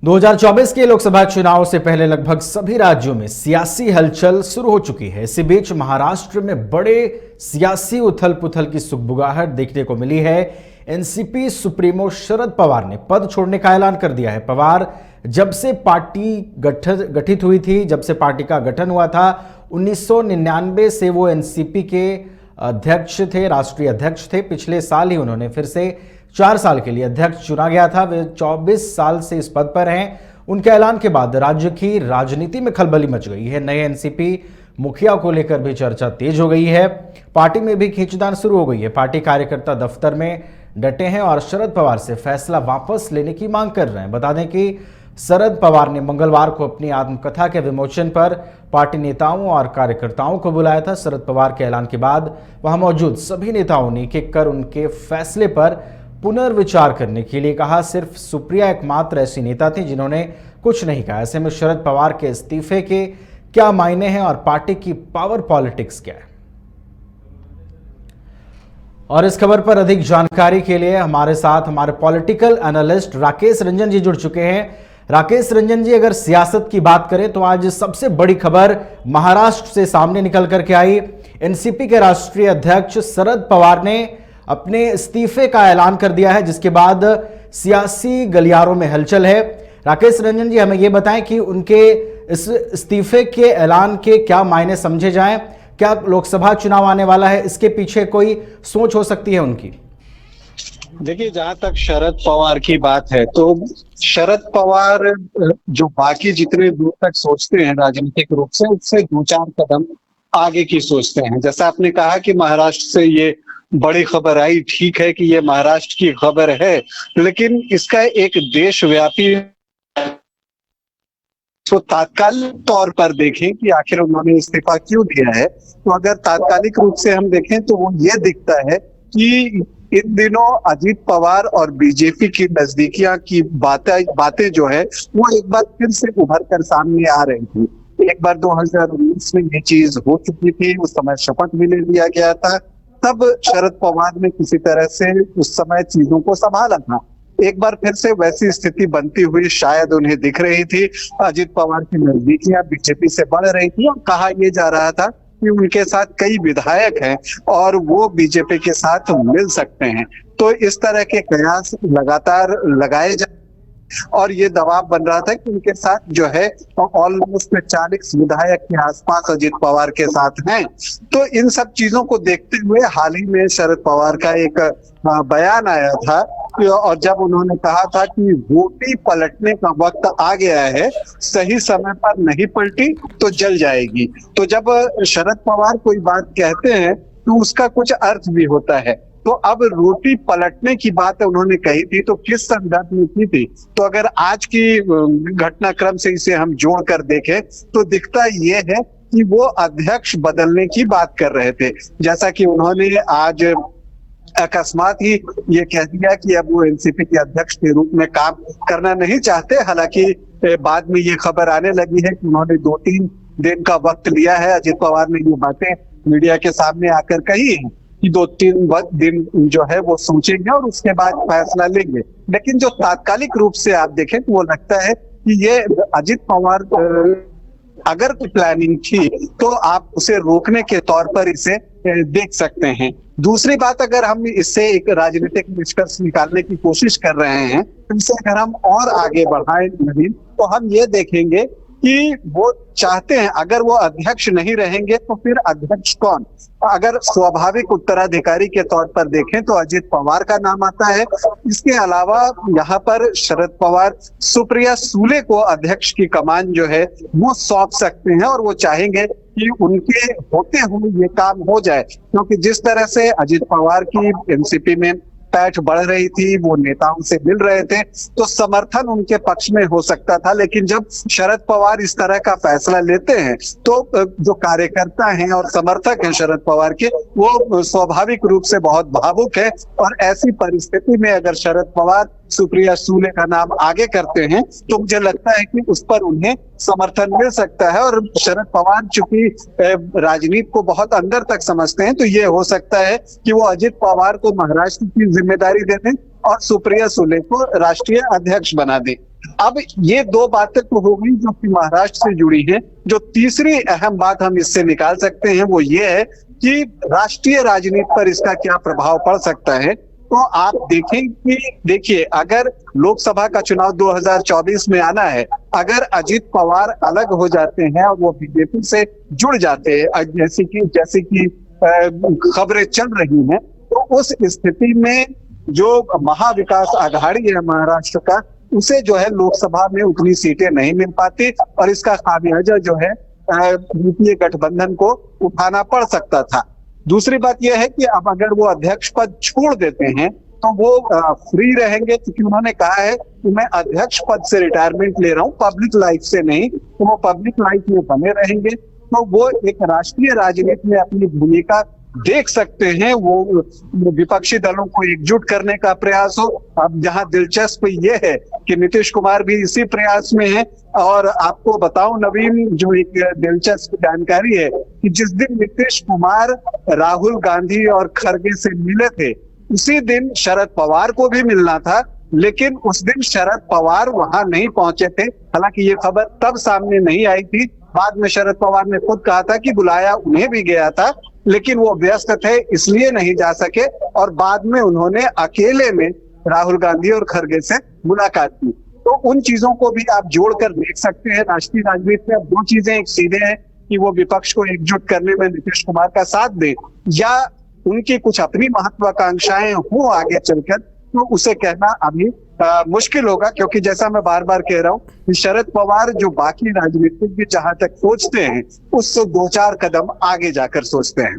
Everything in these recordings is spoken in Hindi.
2024 के लोकसभा चुनाव से पहले लगभग सभी राज्यों में सियासी हलचल शुरू हो चुकी है। इसी बीच महाराष्ट्र में बड़े सियासी उथल पुथल की सुगबुगाहट देखने को मिली है। एनसीपी सुप्रीमो शरद पवार ने पद छोड़ने का ऐलान कर दिया है। पवार जब से पार्टी गठित हुई थी, जब से पार्टी का गठन हुआ था 1999 से वो एनसीपी के अध्यक्ष थे, राष्ट्रीय अध्यक्ष थे। पिछले साल ही उन्होंने फिर से 4 साल के लिए अध्यक्ष चुना गया था। वे 24 साल से इस पद पर हैं। उनके ऐलान के बाद राज्य की राजनीति में खलबली मच गई है। नए एनसीपी मुखिया को लेकर भी चर्चा तेज हो गई है। पार्टी में भी खींचतान शुरू हो गई है। पार्टी कार्यकर्ता दफ्तर में डटे हैं और शरद पवार से फैसला वापस लेने की मांग कर रहे हैं। बता दें कि शरद पवार ने मंगलवार को अपनी आत्मकथा के विमोचन पर पार्टी नेताओं और कार्यकर्ताओं को बुलाया था। शरद पवार के ऐलान के बाद वहां मौजूद सभी नेताओं ने एक कर उनके फैसले पर पुनर्विचार करने के लिए कहा। सिर्फ सुप्रिया एकमात्र ऐसी नेता थी जिन्होंने कुछ नहीं कहा। ऐसे में शरद पवार के इस्तीफे के क्या मायने हैं और पार्टी की पावर पॉलिटिक्स क्या है, और इस खबर पर अधिक जानकारी के लिए हमारे साथ हमारे पॉलिटिकल एनालिस्ट राकेश रंजन जी जुड़ चुके हैं। राकेश रंजन जी, अगर सियासत की बात करें तो आज सबसे बड़ी खबर महाराष्ट्र से सामने निकल करके आई। एनसीपी के राष्ट्रीय अध्यक्ष शरद पवार ने अपने इस्तीफे का ऐलान कर दिया है, जिसके बाद सियासी गलियारों में हलचल है। राकेश रंजन जी, हमें यह बताएं कि उनके इस इस्तीफे के ऐलान के क्या मायने समझे जाएं। क्या लोकसभा चुनाव आने वाला है, इसके पीछे कोई सोच हो सकती है उनकी? देखिए, जहां तक शरद पवार की बात है तो शरद पवार जो बाकी जितने दूर तक सोचते हैं राजनीतिक रूप से, उससे 2-4 कदम आगे की सोचते हैं। जैसा आपने कहा कि महाराष्ट्र से ये बड़ी खबर आई, ठीक है कि ये महाराष्ट्र की खबर है, लेकिन इसका एक देशव्यापी तो तात्कालिक तौर पर देखें कि आखिर उन्होंने इस्तीफा क्यों दिया है, तो अगर तात्कालिक रूप से हम देखें तो वो ये दिखता है कि इन दिनों अजीत पवार और बीजेपी की नजदीकियां की बातें जो है वो एक बार फिर से उभर कर सामने आ रही थी। एक बार 2019 में ये चीज हो चुकी थी, उस समय शपथ भी ले लिया गया था। तब शरद पवार ने किसी तरह से उस समय चीजों को संभाला था। एक बार फिर से वैसी स्थिति बनती हुई शायद उन्हें दिख रही थी। अजीत पवार की नजदीकियां बीजेपी से बढ़ रही थी और कहा यह जा रहा था कि उनके साथ कई विधायक हैं और वो बीजेपी के साथ मिल सकते हैं। तो इस तरह के कयास लगातार लगाए जा और ये दबाव बन रहा था कि उनके साथ जो है ऑलमोस्ट 40 विधायक के आसपास अजीत पवार के साथ हैं। तो इन सब चीजों को देखते हुए हाल ही में शरद पवार का एक बयान आया था और जब उन्होंने कहा था कि रोटी पलटने का वक्त आ गया है, सही समय पर नहीं पलटी तो जल जाएगी। तो जब शरद पवार कोई बात कहते हैं तो उसका कुछ अर्थ भी होता है। तो अब रोटी पलटने की बात उन्होंने कही थी तो किस संदर्भ में की थी? तो अगर आज की घटनाक्रम से इसे हम जोड़ कर देखें तो दिखता ये है कि वो अध्यक्ष बदलने की बात कर रहे थे। जैसा कि उन्होंने आज अकस्मात ही ये कह दिया कि अब वो एनसीपी के अध्यक्ष के रूप में काम करना नहीं चाहते। हालांकि बाद में ये खबर आने लगी है कि उन्होंने 2-3 दिन का वक्त लिया है। अजीत पवार ने ये बातें मीडिया के सामने आकर कही है कि 2-3 दिन जो है वो सोचेंगे और उसके बाद फैसला लेंगे। लेकिन जो तात्कालिक रूप से आप देखें तो वो लगता है कि ये अजीत पवार अगर कोई प्लानिंग थी तो आप उसे रोकने के तौर पर इसे देख सकते हैं। दूसरी बात, अगर हम इससे एक राजनीतिक निष्कर्ष निकालने की कोशिश कर रहे हैं, तो इसे अगर हम और आगे बढ़ाएं नवीन, तो हम ये देखेंगे कि वो चाहते हैं अगर वो अध्यक्ष नहीं रहेंगे तो फिर अध्यक्ष कौन? अगर स्वाभाविक उत्तराधिकारी के तौर पर देखें तो अजीत पवार का नाम आता है। इसके अलावा यहाँ पर शरद पवार सुप्रिया सूले को अध्यक्ष की कमान जो है वो सौंप सकते हैं और वो चाहेंगे कि उनके होते हुए ये काम हो जाए, क्योंकि जिस तरह से अजीत पवार की एनसीपी में पैठ बढ़ रही थी, वो नेताओं से मिल रहे थे, तो समर्थन उनके पक्ष में हो सकता था। लेकिन जब शरद पवार इस तरह का फैसला लेते हैं तो जो कार्यकर्ता हैं और समर्थक हैं शरद पवार के, वो स्वाभाविक रूप से बहुत भावुक है। और ऐसी परिस्थिति में अगर शरद पवार सुप्रिया सूले का नाम आगे करते हैं तो मुझे लगता है कि उस पर उन्हें समर्थन मिल सकता है। और शरद पवार चूंकि राजनीति को बहुत अंदर तक समझते हैं, तो ये हो सकता है कि वो अजीत पवार को महाराष्ट्र की जिम्मेदारी दे दें और सुप्रिया सूले को राष्ट्रीय अध्यक्ष बना दें। अब ये दो बातें तो हो गई जो कि महाराष्ट्र से जुड़ी हैं। जो तीसरी अहम बात हम इससे निकाल सकते हैं वो ये है कि राष्ट्रीय राजनीति पर इसका क्या प्रभाव पड़ सकता है। तो आप देखें कि देखिए, अगर लोकसभा का चुनाव 2024 में आना है, अगर अजित पवार अलग हो जाते हैं और वो बीजेपी से जुड़ जाते हैं, जैसे कि खबरें चल रही हैं, तो उस स्थिति में जो महाविकास आघाड़ी है महाराष्ट्र का, उसे जो है लोकसभा में उतनी सीटें नहीं मिल पाती और इसका खामियाजा जो है यूपीए गठबंधन को उठाना पड़ सकता था। दूसरी बात यह है कि अब अगर वो अध्यक्ष पद छोड़ देते हैं तो वो फ्री रहेंगे, क्योंकि उन्होंने कहा है कि मैं अध्यक्ष पद से रिटायरमेंट ले रहा हूं, पब्लिक लाइफ से नहीं। तो वो पब्लिक लाइफ में बने रहेंगे, तो वो एक राष्ट्रीय राजनीति में अपनी भूमिका देख सकते हैं। वो विपक्षी दलों को एकजुट करने का प्रयास हो। अब जहां दिलचस्प ये है कि नीतीश कुमार भी इसी प्रयास में है। और आपको बताऊं नवीन, जो एक दिलचस्प जानकारी है कि जिस दिन नीतीश कुमार राहुल गांधी और खड़गे से मिले थे, उसी दिन शरद पवार को भी मिलना था, लेकिन उस दिन शरद पवार वहां नहीं पहुंचे थे। हालांकि ये खबर तब सामने नहीं आई थी, बाद में शरद पवार ने खुद कहा था कि बुलाया उन्हें भी गया था, लेकिन वो व्यस्त थे इसलिए नहीं जा सके और बाद में उन्होंने अकेले में राहुल गांधी और खड़गे से मुलाकात की। तो उन चीजों को भी आप जोड़कर देख सकते हैं। राष्ट्रीय राजनीति में अब दो चीजें, एक सीधे हैं कि वो विपक्ष को एकजुट करने में नीतीश कुमार का साथ दें, या उनकी कुछ अपनी महत्वाकांक्षाएं हो आगे चलकर, तो उसे कहना अभी मुश्किल होगा। क्योंकि जैसा मैं बार बार कह रहा हूं कि शरद पवार जो बाकी राजनीतिज्ञ जहां तक सोचते हैं, उससे 2-4 कदम आगे जाकर सोचते हैं।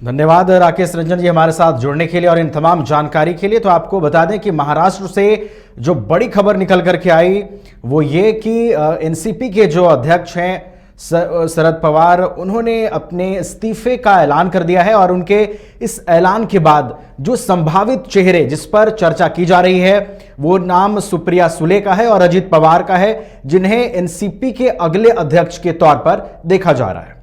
धन्यवाद राकेश रंजन जी हमारे साथ जुड़ने के लिए और इन तमाम जानकारी के लिए। तो आपको बता दें कि महाराष्ट्र से जो बड़ी खबर निकल करके आई वो ये कि एनसीपी के जो अध्यक्ष हैं शरद पवार, उन्होंने अपने इस्तीफे का ऐलान कर दिया है। और उनके इस ऐलान के बाद जो संभावित चेहरे जिस पर चर्चा की जा रही है वो नाम सुप्रिया सुले का है और अजित पवार का है, जिन्हें एनसीपी के अगले अध्यक्ष के तौर पर देखा जा रहा है।